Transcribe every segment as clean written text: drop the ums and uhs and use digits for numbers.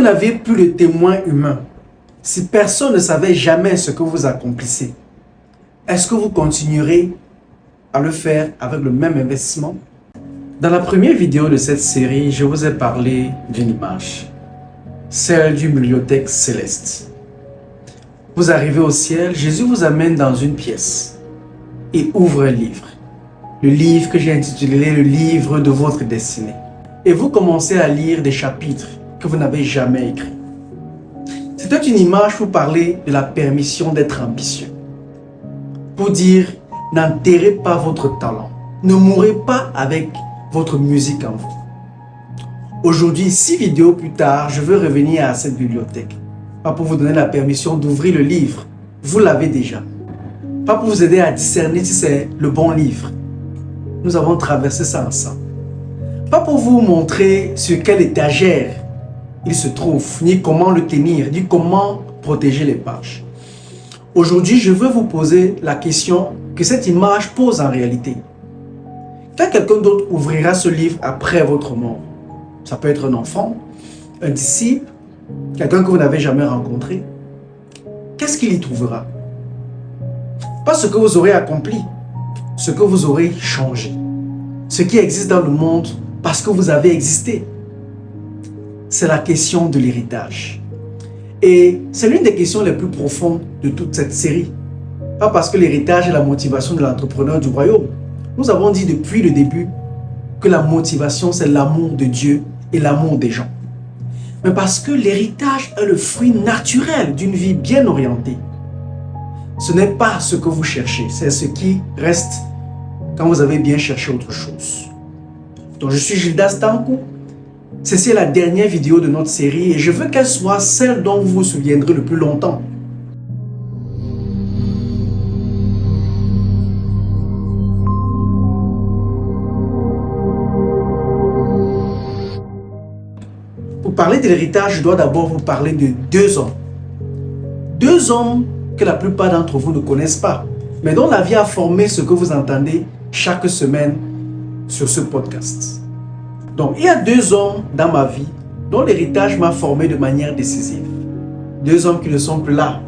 n'aviez plus de témoin humain, si personne ne savait jamais ce que vous accomplissez, est-ce que vous continuerez à le faire avec le même investissement? Dans la première vidéo de cette série, je vous ai parlé d'une image, celle d'une bibliothèque céleste. Vous arrivez au ciel, Jésus vous amène dans une pièce et ouvre un livre. Le livre que j'ai intitulé le livre de votre destinée. Et vous commencez à lire des chapitres que vous n'avez jamais écrits. C'était une image pour parler de la permission d'être ambitieux. Pour dire, n'enterrez pas votre talent. Ne mourrez pas avec votre musique en vous. Aujourd'hui, 6 vidéos plus tard, je veux revenir à cette bibliothèque. Pas pour vous donner la permission d'ouvrir le livre. Vous l'avez déjà. Pas pour vous aider à discerner si c'est le bon livre. Nous avons traversé ça ensemble. Pas pour vous montrer sur quelle étagère il se trouve, ni comment le tenir, ni comment protéger les pages. Aujourd'hui, je veux vous poser la question que cette image pose en réalité. Quand quelqu'un d'autre ouvrira ce livre après votre mort, ça peut être un enfant, un disciple, quelqu'un que vous n'avez jamais rencontré, qu'est-ce qu'il y trouvera? Pas ce que vous aurez accompli, ce que vous aurez changé, ce qui existe dans le monde parce que vous avez existé. C'est la question de l'héritage. Et c'est l'une des questions les plus profondes de toute cette série. Pas parce que l'héritage est la motivation de l'entrepreneur du royaume. Nous avons dit depuis le début que la motivation, c'est l'amour de Dieu et l'amour des gens. Mais parce que l'héritage est le fruit naturel d'une vie bien orientée. Ce n'est pas ce que vous cherchez, c'est ce qui reste quand vous avez bien cherché autre chose. Donc je suis Gildas Tankou. Ceci est la dernière vidéo de notre série et je veux qu'elle soit celle dont vous vous souviendrez le plus longtemps. Pour parler de l'héritage, je dois d'abord vous parler de 2 hommes. 2 hommes que la plupart d'entre vous ne connaissent pas, mais dont la vie a formé ce que vous entendez chaque semaine sur ce podcast. Donc, il y a 2 hommes dans ma vie dont l'héritage m'a formé de manière décisive. 2 hommes qui ne sont plus là.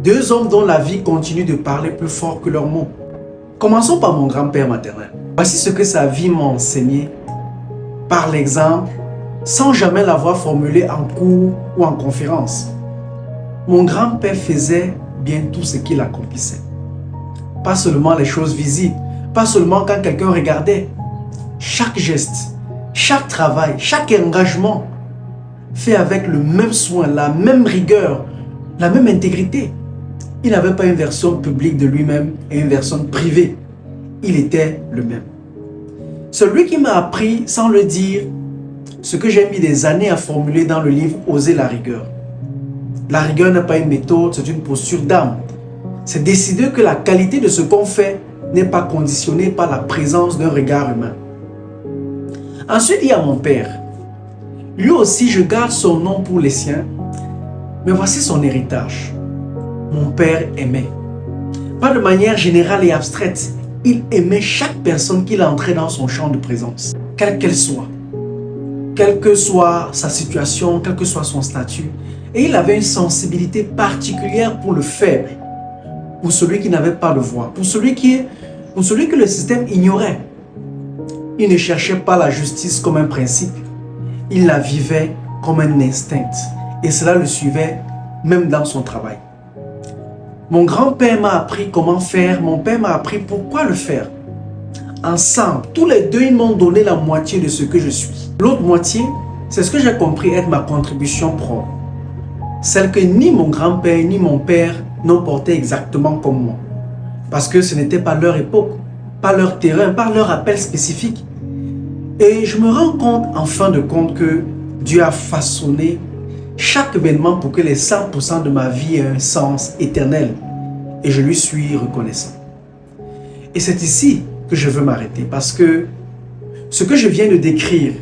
2 hommes dont la vie continue de parler plus fort que leurs mots. Commençons par mon grand-père maternel. Voici ce que sa vie m'a enseigné par l'exemple, sans jamais l'avoir formulé en cours ou en conférence. Mon grand-père faisait bien tout ce qu'il accomplissait. Pas seulement les choses visibles, pas seulement quand quelqu'un regardait. Chaque geste, chaque travail, chaque engagement fait avec le même soin, la même rigueur, la même intégrité. Il n'avait pas une version publique de lui-même et une version privée. Il était le même. Celui qui m'a appris, sans le dire, ce que j'ai mis des années à formuler dans le livre « Oser la rigueur ». La rigueur n'est pas une méthode, c'est une posture d'âme. C'est décider que la qualité de ce qu'on fait n'est pas conditionnée par la présence d'un regard humain. Ensuite, il y a mon père. Lui aussi, je garde son nom pour les siens, mais voici son héritage. Mon père aimait. Pas de manière générale et abstraite, il aimait chaque personne qu'il entrait dans son champ de présence, quelle qu'elle soit. Quelle que soit sa situation, quel que soit son statut. Et il avait une sensibilité particulière pour le faible, pour celui qui n'avait pas de voix, pour celui que le système ignorait. Il ne cherchait pas la justice comme un principe, il la vivait comme un instinct. Et cela le suivait même dans son travail. Mon grand-père m'a appris comment faire, mon père m'a appris pourquoi le faire. Ensemble, tous les 2, ils m'ont donné la moitié de ce que je suis. L'autre moitié, c'est ce que j'ai compris être ma contribution propre. Celle que ni mon grand-père ni mon père n'ont portée exactement comme moi. Parce que ce n'était pas leur époque, pas leur terrain, pas leur appel spécifique. Et je me rends compte, en fin de compte, que Dieu a façonné chaque événement pour que les 100% de ma vie aient un sens éternel. Et je lui suis reconnaissant. Et c'est ici que je veux m'arrêter parce que ce que je viens de décrire,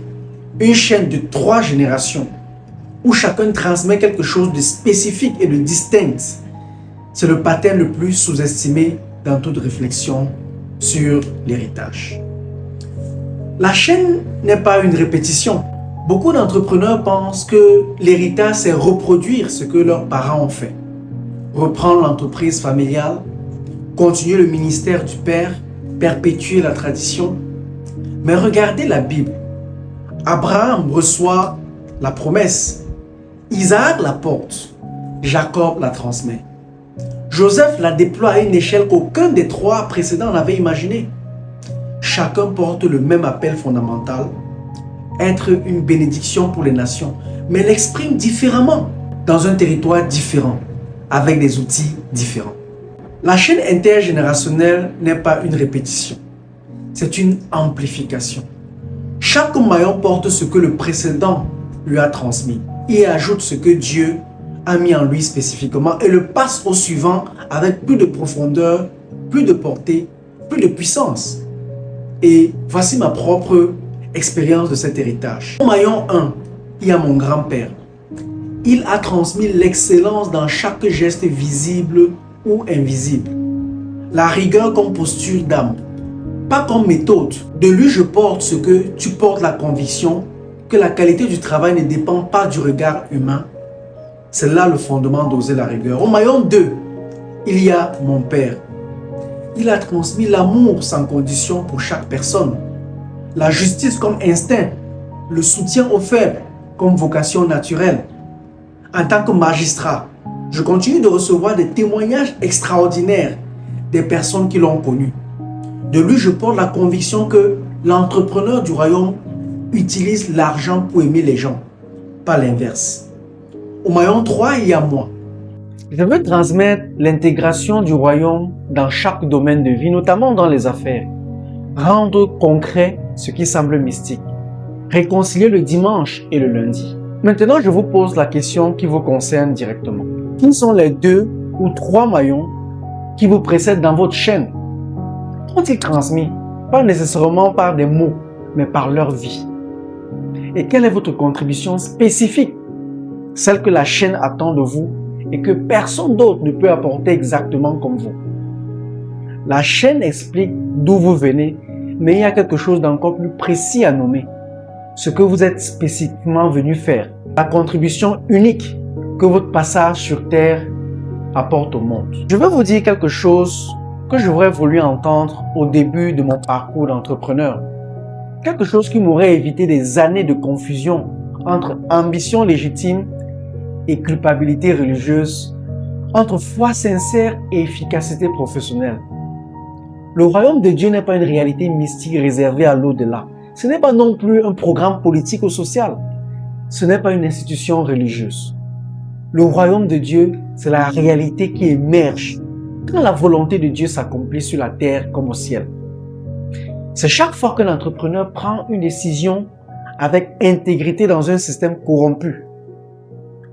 une chaîne de 3 générations où chacun transmet quelque chose de spécifique et de distinct, c'est le pattern le plus sous-estimé dans toute réflexion sur l'héritage. La chaîne n'est pas une répétition. Beaucoup d'entrepreneurs pensent que l'héritage, c'est reproduire ce que leurs parents ont fait. Reprendre l'entreprise familiale, continuer le ministère du père, perpétuer la tradition. Mais regardez la Bible. Abraham reçoit la promesse. Isaac la porte. Jacob la transmet. Joseph la déploie à une échelle qu'aucun des trois précédents n'avait imaginée. Chacun porte le même appel fondamental, être une bénédiction pour les nations, mais l'exprime différemment, dans un territoire différent, avec des outils différents. La chaîne intergénérationnelle n'est pas une répétition, c'est une amplification. Chaque maillon porte ce que le précédent lui a transmis et ajoute ce que Dieu a mis en lui spécifiquement et le passe au suivant avec plus de profondeur, plus de portée, plus de puissance. Et voici ma propre expérience de cet héritage. Au maillon 1, il y a mon grand-père. Il a transmis l'excellence dans chaque geste visible ou invisible. La rigueur comme posture d'âme, pas comme méthode. De lui, je porte ce que tu portes, la conviction que la qualité du travail ne dépend pas du regard humain. C'est là le fondement d'oser la rigueur. Au maillon 2, il y a mon père. Il a transmis l'amour sans condition pour chaque personne. La justice comme instinct, le soutien aux faibles comme vocation naturelle. En tant que magistrat, je continue de recevoir des témoignages extraordinaires des personnes qui l'ont connu. De lui, je porte la conviction que l'entrepreneur du royaume utilise l'argent pour aimer les gens, pas l'inverse. Au maillon 3, il y a moi. Je veux transmettre l'intégration du royaume dans chaque domaine de vie, notamment dans les affaires. Rendre concret ce qui semble mystique. Réconcilier le dimanche et le lundi. Maintenant, je vous pose la question qui vous concerne directement. Qui sont les 2 ou 3 maillons qui vous précèdent dans votre chaîne? Qu'ont-ils transmis? Pas nécessairement par des mots, mais par leur vie. Et quelle est votre contribution spécifique? Celle que la chaîne attend de vous et que personne d'autre ne peut apporter exactement comme vous. La chaîne explique d'où vous venez, mais il y a quelque chose d'encore plus précis à nommer. Ce que vous êtes spécifiquement venu faire. La contribution unique que votre passage sur Terre apporte au monde. Je vais vous dire quelque chose que j'aurais voulu entendre au début de mon parcours d'entrepreneur. Quelque chose qui m'aurait évité des années de confusion entre ambition légitime et culpabilité religieuse, entre foi sincère et efficacité professionnelle. Le royaume de Dieu n'est pas une réalité mystique réservée à l'au-delà. Ce n'est pas non plus un programme politique ou social. Ce n'est pas une institution religieuse. Le royaume de Dieu, c'est la réalité qui émerge quand la volonté de Dieu s'accomplit sur la terre comme au ciel. C'est chaque fois qu'un entrepreneur prend une décision avec intégrité dans un système corrompu.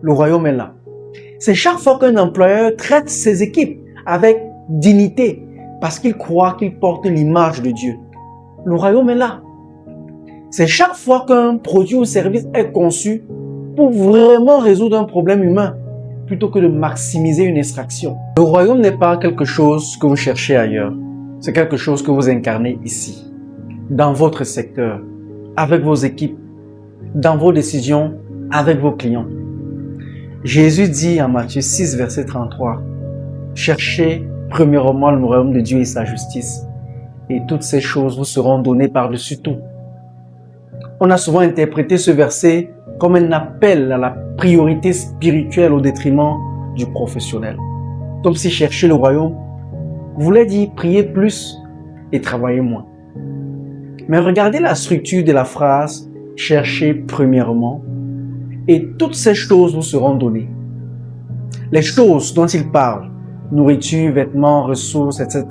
Le royaume est là. C'est chaque fois qu'un employeur traite ses équipes avec dignité parce qu'il croit qu'il porte l'image de Dieu. Le royaume est là. C'est chaque fois qu'un produit ou service est conçu pour vraiment résoudre un problème humain plutôt que de maximiser une extraction. Le royaume n'est pas quelque chose que vous cherchez ailleurs. C'est quelque chose que vous incarnez ici, dans votre secteur, avec vos équipes, dans vos décisions, avec vos clients. Jésus dit en Matthieu 6, verset 33, « Cherchez premièrement le royaume de Dieu et sa justice, et toutes ces choses vous seront données par-dessus tout. » On a souvent interprété ce verset comme un appel à la priorité spirituelle au détriment du professionnel. Comme si chercher le royaume voulait dire prier plus et travailler moins. Mais regardez la structure de la phrase « cherchez premièrement » et toutes ces choses vous seront données. Les choses dont il parle, nourriture, vêtements, ressources, etc.,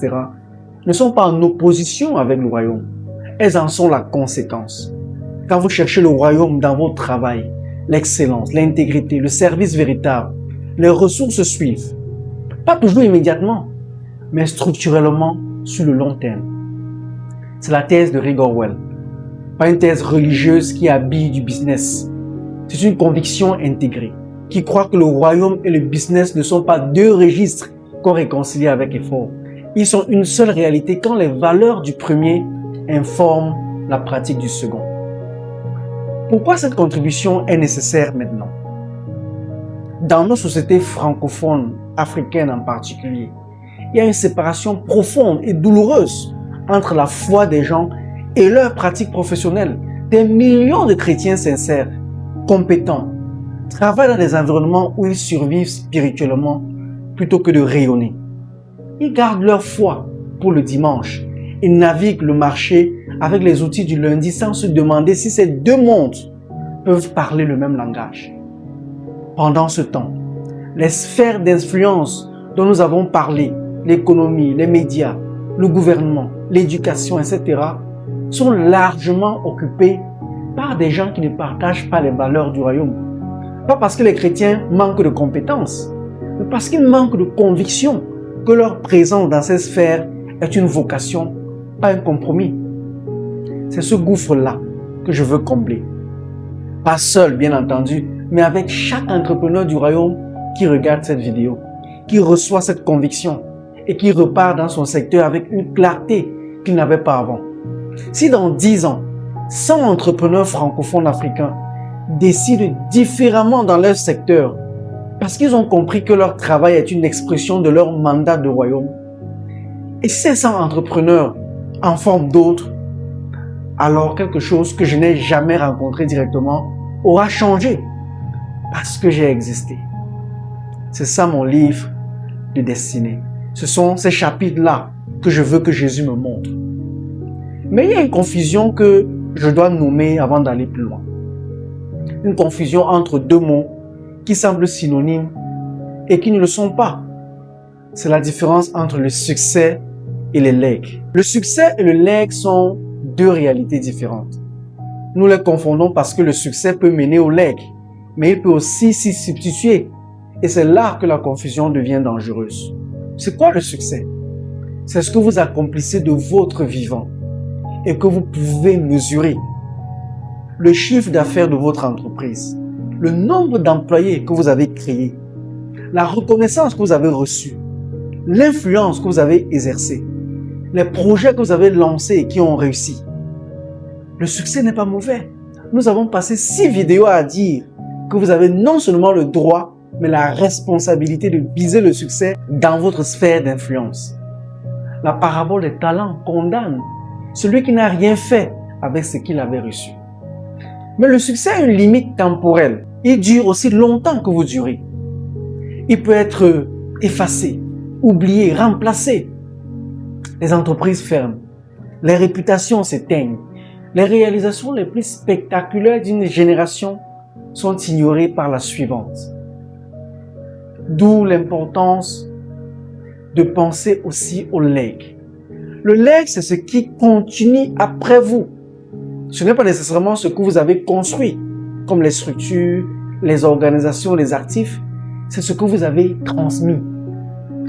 ne sont pas en opposition avec le royaume. Elles en sont la conséquence. Quand vous cherchez le royaume dans votre travail, l'excellence, l'intégrité, le service véritable, les ressources suivent. Pas toujours immédiatement, mais structurellement sur le long terme. C'est la thèse de Rick Orwell. Pas une thèse religieuse qui habille du business. C'est une conviction intégrée qui croit que le royaume et le business ne sont pas 2 registres qu'on réconcilie avec effort. Ils sont une seule réalité quand les valeurs du premier informent la pratique du second. Pourquoi cette contribution est nécessaire maintenant? Dans nos sociétés francophones, africaines en particulier, il y a une séparation profonde et douloureuse entre la foi des gens et leur pratique professionnelle. Des millions de chrétiens sincères, compétents, travaillent dans des environnements où ils survivent spirituellement plutôt que de rayonner. Ils gardent leur foi pour le dimanche et naviguent le marché avec les outils du lundi sans se demander si ces deux mondes peuvent parler le même langage. Pendant ce temps, les sphères d'influence dont nous avons parlé, l'économie, les médias, le gouvernement, l'éducation, etc., sont largement occupées par des gens qui ne partagent pas les valeurs du royaume. Pas parce que les chrétiens manquent de compétences, mais parce qu'ils manquent de conviction que leur présence dans ces sphères est une vocation, pas un compromis. C'est ce gouffre-là que je veux combler. Pas seul, bien entendu, mais avec chaque entrepreneur du royaume qui regarde cette vidéo, qui reçoit cette conviction et qui repart dans son secteur avec une clarté qu'il n'avait pas avant. Si dans 10 ans, 100 entrepreneurs francophones africains décident différemment dans leur secteur parce qu'ils ont compris que leur travail est une expression de leur mandat de royaume, et ces 100 entrepreneurs en forment d'autres, alors quelque chose que je n'ai jamais rencontré directement aura changé parce que j'ai existé. C'est ça mon livre de destinée. Ce sont ces chapitres-là que je veux que Jésus me montre. Mais il y a une confusion que je dois nommer avant d'aller plus loin. Une confusion entre deux mots qui semblent synonymes et qui ne le sont pas. C'est la différence entre le succès et les legs. Le succès et le leg sont deux réalités différentes. Nous les confondons parce que le succès peut mener au leg, mais il peut aussi s'y substituer. Et c'est là que la confusion devient dangereuse. C'est quoi le succès? C'est ce que vous accomplissez de votre vivant et que vous pouvez mesurer. Le chiffre d'affaires de votre entreprise, le nombre d'employés que vous avez créés, la reconnaissance que vous avez reçue, l'influence que vous avez exercée, les projets que vous avez lancés et qui ont réussi. Le succès n'est pas mauvais. Nous avons passé 6 vidéos à dire que vous avez non seulement le droit, mais la responsabilité de viser le succès dans votre sphère d'influence. La parabole des talents condamne celui qui n'a rien fait avec ce qu'il avait reçu. Mais le succès a une limite temporelle. Il dure aussi longtemps que vous durez. Il peut être effacé, oublié, remplacé. Les entreprises ferment. Les réputations s'éteignent. Les réalisations les plus spectaculaires d'une génération sont ignorées par la suivante. D'où l'importance de penser aussi au leg. Le leg, c'est ce qui continue après vous. Ce n'est pas nécessairement ce que vous avez construit, comme les structures, les organisations, les actifs. C'est ce que vous avez transmis,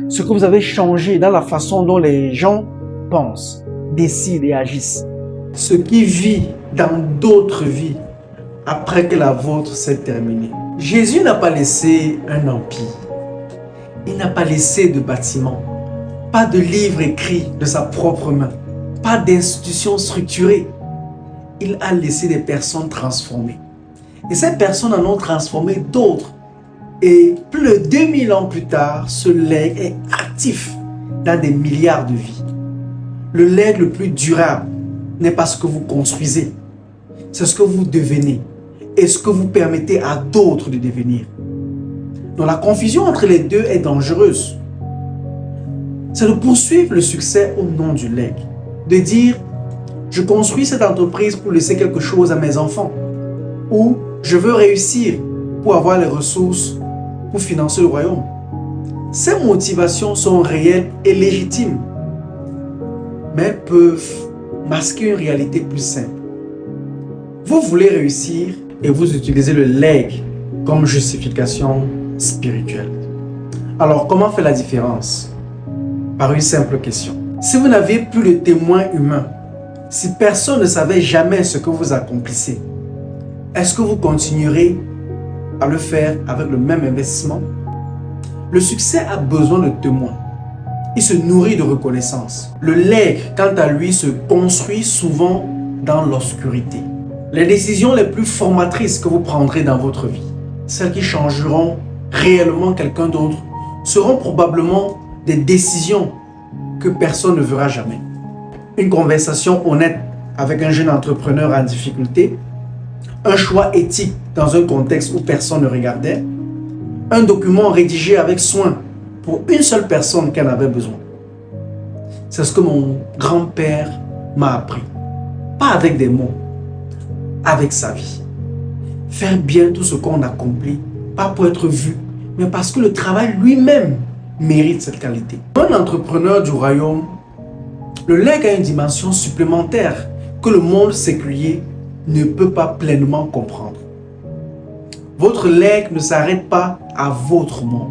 ce que vous avez changé dans la façon dont les gens pensent, décident et agissent. Ce qui vit dans d'autres vies après que la vôtre s'est terminée. Jésus n'a pas laissé un empire. Il n'a pas laissé de bâtiment, pas de livre écrit de sa propre main, pas d'institution structurée. Il a laissé des personnes transformées. Et ces personnes en ont transformé d'autres. Et plus de 2000 ans plus tard, ce legs est actif dans des milliards de vies. Le legs le plus durable n'est pas ce que vous construisez, c'est ce que vous devenez et ce que vous permettez à d'autres de devenir. Donc la confusion entre les deux est dangereuse. C'est de poursuivre le succès au nom du leg, de dire je construis cette entreprise pour laisser quelque chose à mes enfants, ou je veux réussir pour avoir les ressources pour financer le royaume. Ces motivations sont réelles et légitimes, mais peuvent masquer une réalité plus simple. Vous voulez réussir et vous utilisez le leg comme justification spirituelle. Alors, comment faire la différence? Par une simple question. Si vous n'aviez plus de témoin humain, si personne ne savait jamais ce que vous accomplissez, est-ce que vous continuerez à le faire avec le même investissement? Le succès a besoin de témoins. Il se nourrit de reconnaissance. Le leg, quant à lui, se construit souvent dans l'obscurité. Les décisions les plus formatrices que vous prendrez dans votre vie, celles qui changeront réellement quelqu'un d'autre, seront probablement des décisions que personne ne verra jamais. Une conversation honnête avec un jeune entrepreneur en difficulté, un choix éthique dans un contexte où personne ne regardait, un document rédigé avec soin pour une seule personne qui en avait besoin. C'est ce que mon grand-père m'a appris. Pas avec des mots, avec sa vie. Faire bien tout ce qu'on accomplit, pas pour être vu, mais parce que le travail lui-même mérite cette qualité. Un entrepreneur du royaume, le legs a une dimension supplémentaire que le monde séculier ne peut pas pleinement comprendre. Votre legs ne s'arrête pas à votre monde.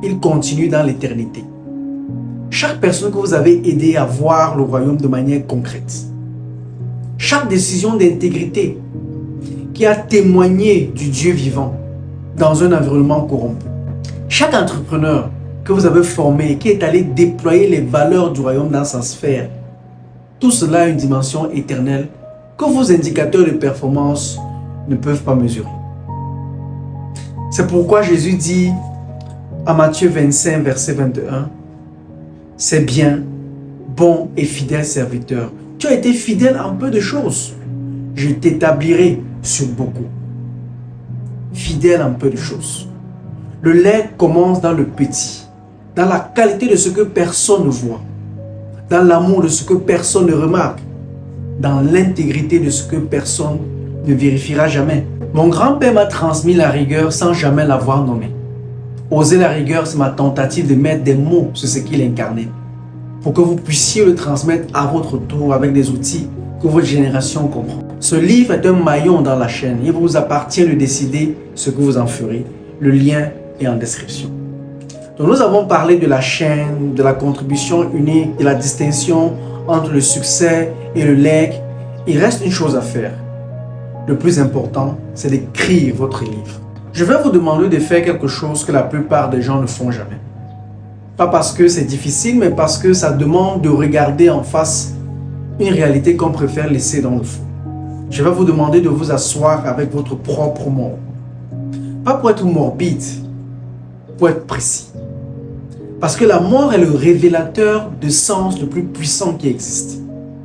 Il continue dans l'éternité. Chaque personne que vous avez aidé à voir le royaume de manière concrète, chaque décision d'intégrité qui a témoigné du Dieu vivant dans un environnement corrompu, chaque entrepreneur que vous avez formé et qui est allé déployer les valeurs du royaume dans sa sphère, tout cela a une dimension éternelle que vos indicateurs de performance ne peuvent pas mesurer. C'est pourquoi Jésus dit à Matthieu 25, verset 21, « C'est bien, bon et fidèle serviteur. Tu as été fidèle en peu de choses. Je t'établirai sur beaucoup. » Fidèle en peu de choses. Le legs commence dans le petit, dans la qualité de ce que personne ne voit, dans l'amour de ce que personne ne remarque, dans l'intégrité de ce que personne ne vérifiera jamais. Mon grand-père m'a transmis la rigueur sans jamais l'avoir nommé. Oser la rigueur, c'est ma tentative de mettre des mots sur ce qu'il incarnait, pour que vous puissiez le transmettre à votre tour avec des outils que votre génération comprend. Ce livre est un maillon dans la chaîne. Il vous appartient de décider ce que vous en ferez. Le lien est en description. Donc nous avons parlé de la chaîne, de la contribution unique, de la distinction entre le succès et le legs. Il reste une chose à faire. Le plus important, c'est d'écrire votre livre. Je vais vous demander de faire quelque chose que la plupart des gens ne font jamais. Pas parce que c'est difficile, mais parce que ça demande de regarder en face une réalité qu'on préfère laisser dans le fond. Je vais vous demander de vous asseoir avec votre propre mort. Pas pour être morbide, pour être précis. Parce que la mort est le révélateur de sens le plus puissant qui existe.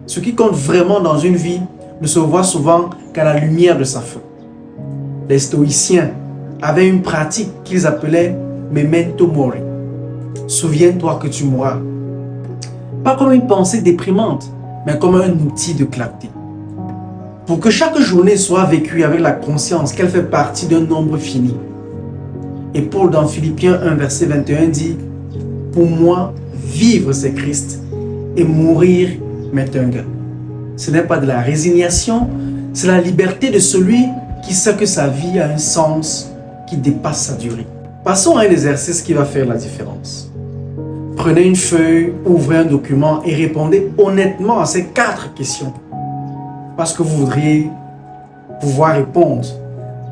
Ce qui compte vraiment dans une vie ne se voit souvent qu'à la lumière de sa fin. Les stoïciens avaient une pratique qu'ils appelaient memento mori. Souviens-toi que tu mourras. Pas comme une pensée déprimante, mais comme un outil de clarté. Pour que chaque journée soit vécue avec la conscience qu'elle fait partie d'un nombre fini. Et Paul dans Philippiens 1 verset 21 dit « Pour moi, vivre c'est Christ et mourir m'est un gain. » Ce n'est pas de la résignation, c'est la liberté de celui qui sait que sa vie a un sens qui dépasse sa durée. Passons à un exercice qui va faire la différence. Prenez une feuille, ouvrez un document et répondez honnêtement à ces 4 questions. Parce que vous voudriez pouvoir répondre,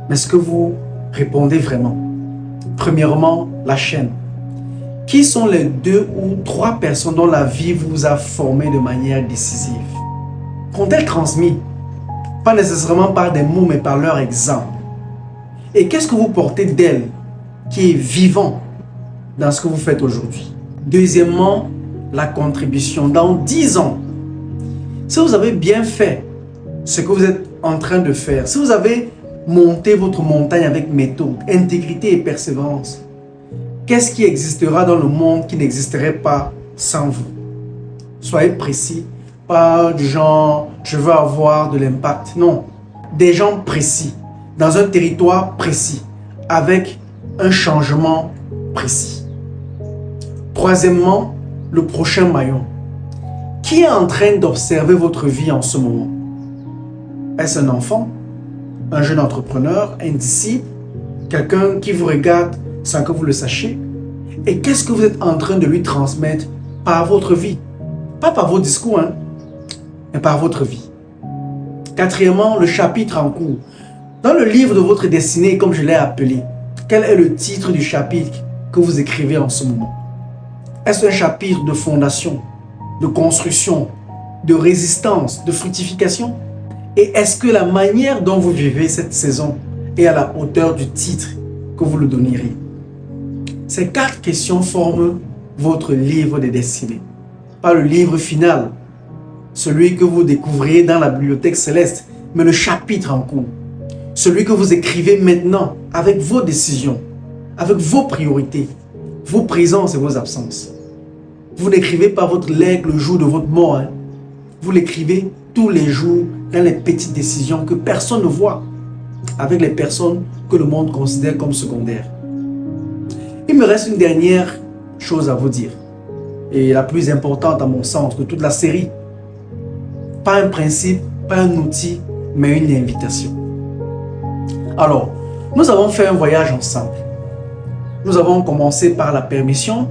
mais est-ce que vous répondez vraiment? Premièrement, la chaîne. Qui sont les 2 ou 3 personnes dont la vie vous a formé de manière décisive? Qu'ont-elles transmis? Pas nécessairement par des mots, mais par leur exemple. Et qu'est-ce que vous portez d'elles qui est vivant dans ce que vous faites aujourd'hui? Deuxièmement, la contribution. Dans 10 ans, si vous avez bien fait ce que vous êtes en train de faire, si vous avez monté votre montagne avec méthode, intégrité et persévérance, qu'est-ce qui existera dans le monde qui n'existerait pas sans vous? Soyez précis, pas du genre « je veux avoir de l'impact ». Non, des gens précis, dans un territoire précis, avec un changement précis. Troisièmement, le prochain maillon. Qui est en train d'observer votre vie en ce moment? Est-ce un enfant? Un jeune entrepreneur? Un disciple? Quelqu'un qui vous regarde sans que vous le sachiez? Et qu'est-ce que vous êtes en train de lui transmettre par votre vie? Pas par vos discours, mais par votre vie. Quatrièmement, le chapitre en cours. Dans le livre de votre destinée, comme je l'ai appelé, quel est le titre du chapitre que vous écrivez en ce moment? Est-ce un chapitre de fondation, de construction, de résistance, de fructification? Et est-ce que la manière dont vous vivez cette saison est à la hauteur du titre que vous le donneriez? Ces 4 questions forment votre livre de destinée. Pas le livre final, celui que vous découvriez dans la bibliothèque céleste, mais le chapitre en cours. Celui que vous écrivez maintenant avec vos décisions, avec vos priorités, vos présences et vos absences. Vous n'écrivez pas votre legs le jour de votre mort. Hein. Vous l'écrivez tous les jours dans les petites décisions que personne ne voit, avec les personnes que le monde considère comme secondaires. Il me reste une dernière chose à vous dire, et la plus importante à mon sens de toute la série. Pas un principe, pas un outil, mais une invitation. Alors, nous avons fait un voyage ensemble. Nous avons commencé par la permission.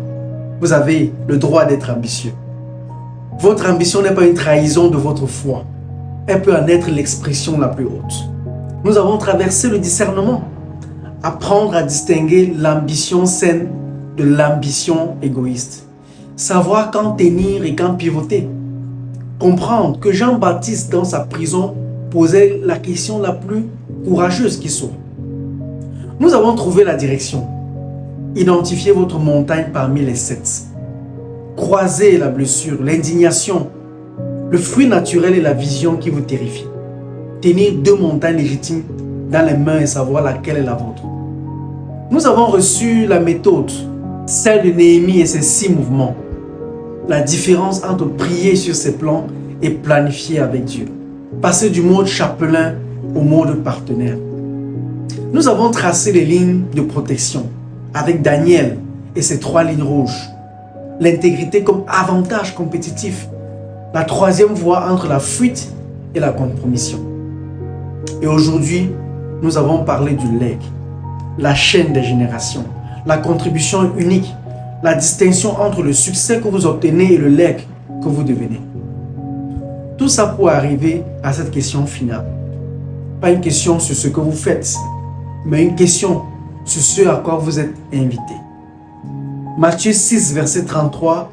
Vous avez le droit d'être ambitieux. Votre ambition n'est pas une trahison de votre foi. Elle peut en être l'expression la plus haute. Nous avons traversé le discernement. Apprendre à distinguer l'ambition saine de l'ambition égoïste. Savoir quand tenir et quand pivoter. Comprendre que Jean-Baptiste dans sa prison posait la question la plus courageuse qui soit. Nous avons trouvé la direction. Identifiez votre montagne parmi les 7. Croisez la blessure, l'indignation, le fruit naturel et la vision qui vous terrifient. Tenir 2 montagnes légitimes dans les mains et savoir laquelle est la vôtre. Nous avons reçu la méthode, celle de Néhémie et ses 6 mouvements. La différence entre prier sur ses plans et planifier avec Dieu. Passer du mode chapelain au mode partenaire. Nous avons tracé les lignes de protection avec Daniel et ses 3 lignes rouges. L'intégrité comme avantage compétitif. La 3e voie entre la fuite et la compromission. Et aujourd'hui, nous avons parlé du legs, la chaîne des générations, la contribution unique, la distinction entre le succès que vous obtenez et le legs que vous devenez. Tout ça pour arriver à cette question finale. Pas une question sur ce que vous faites, mais une question sur ce à quoi vous êtes invité. Matthieu 6, verset 33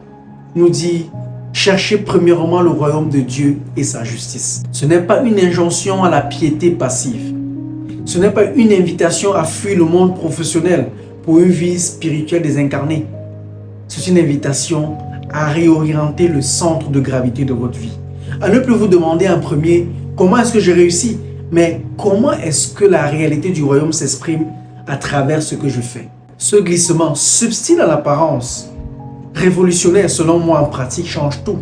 nous dit « Cherchez premièrement le royaume de Dieu et sa justice ». Ce n'est pas une injonction à la piété passive. Ce n'est pas une invitation à fuir le monde professionnel pour une vie spirituelle désincarnée. C'est une invitation à réorienter le centre de gravité de votre vie. À ne plus vous demander en premier comment est-ce que j'ai réussi, mais comment est-ce que la réalité du royaume s'exprime à travers ce que je fais. Ce glissement subtil à l'apparence, révolutionnaire selon moi en pratique, change tout.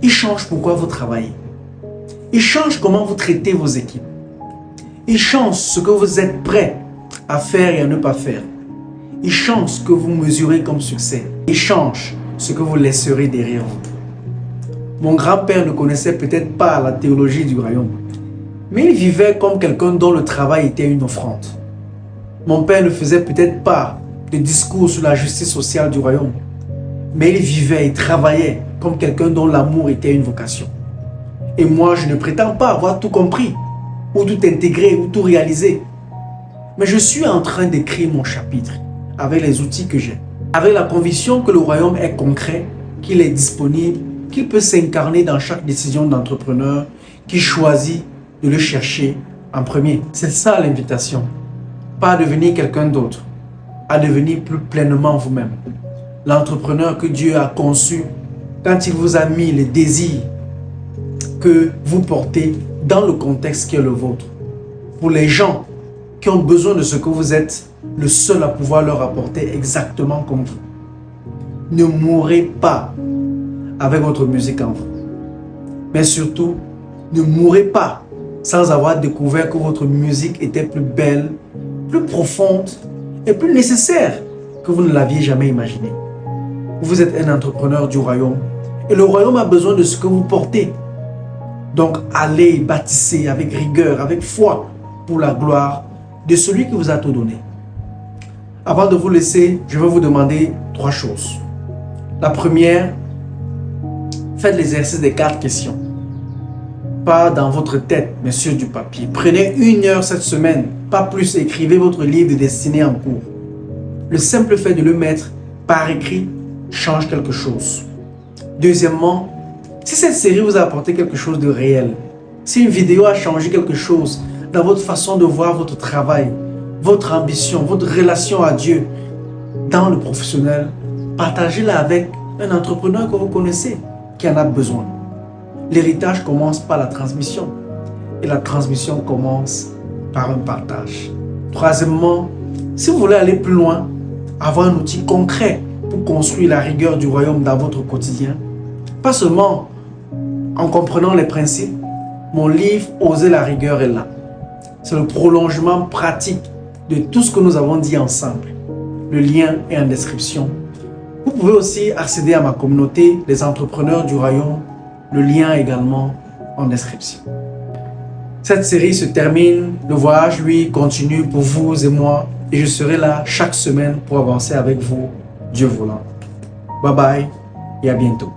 Il change pourquoi vous travaillez. Il change comment vous traitez vos équipes. Il change ce que vous êtes prêt à faire et à ne pas faire. Il change ce que vous mesurez comme succès. Il change ce que vous laisserez derrière vous. Mon grand-père ne connaissait peut-être pas la théologie du royaume, mais il vivait comme quelqu'un dont le travail était une offrande. Mon père ne faisait peut-être pas de discours sur la justice sociale du royaume, mais il vivait et travaillait comme quelqu'un dont l'amour était une vocation. Et moi, je ne prétends pas avoir tout compris, ou tout intégré, ou tout réalisé. Mais je suis en train d'écrire mon chapitre avec les outils que j'ai, avec la conviction que le royaume est concret, qu'il est disponible, qu'il peut s'incarner dans chaque décision d'entrepreneur qui choisit de le chercher en premier. C'est ça l'invitation. Pas à devenir quelqu'un d'autre, à devenir plus pleinement vous-même. L'entrepreneur que Dieu a conçu quand il vous a mis les désirs que vous portez dans le contexte qui est le vôtre. Pour les gens qui ont besoin de ce que vous êtes, le seul à pouvoir leur apporter exactement comme vous. Ne mourrez pas avec votre musique en vous. Mais surtout, ne mourrez pas sans avoir découvert que votre musique était plus belle, plus profonde et plus nécessaire que vous ne l'aviez jamais imaginé. Vous êtes un entrepreneur du royaume et le royaume a besoin de ce que vous portez. Donc allez bâtissez avec rigueur, avec foi pour la gloire de celui qui vous a tout donné. Avant de vous laisser, je vais vous demander 3 choses. La première, faites l'exercice des 4 questions. Pas dans votre tête, mais sur du papier. Prenez 1 heure cette semaine, pas plus, écrivez votre livre de destinée en cours. Le simple fait de le mettre par écrit change quelque chose. Deuxièmement, si cette série vous a apporté quelque chose de réel, Si une vidéo a changé quelque chose dans votre façon de voir votre travail, votre ambition, votre relation à Dieu dans le professionnel, partagez-la avec un entrepreneur que vous connaissez qui en a besoin. L'héritage commence par la transmission et la transmission commence par un partage. Troisièmement, si vous voulez aller plus loin, avoir un outil concret pour construire la rigueur du royaume dans votre quotidien, pas seulement en comprenant les principes, mon livre « Oser la rigueur » est là. C'est le prolongement pratique de tout ce que nous avons dit ensemble. Le lien est en description. Vous pouvez aussi accéder à ma communauté, les entrepreneurs du royaume. Le lien également en description. Cette série se termine. Le voyage, lui, continue pour vous et moi. Et je serai là chaque semaine pour avancer avec vous, Dieu voulant. Bye bye et à bientôt.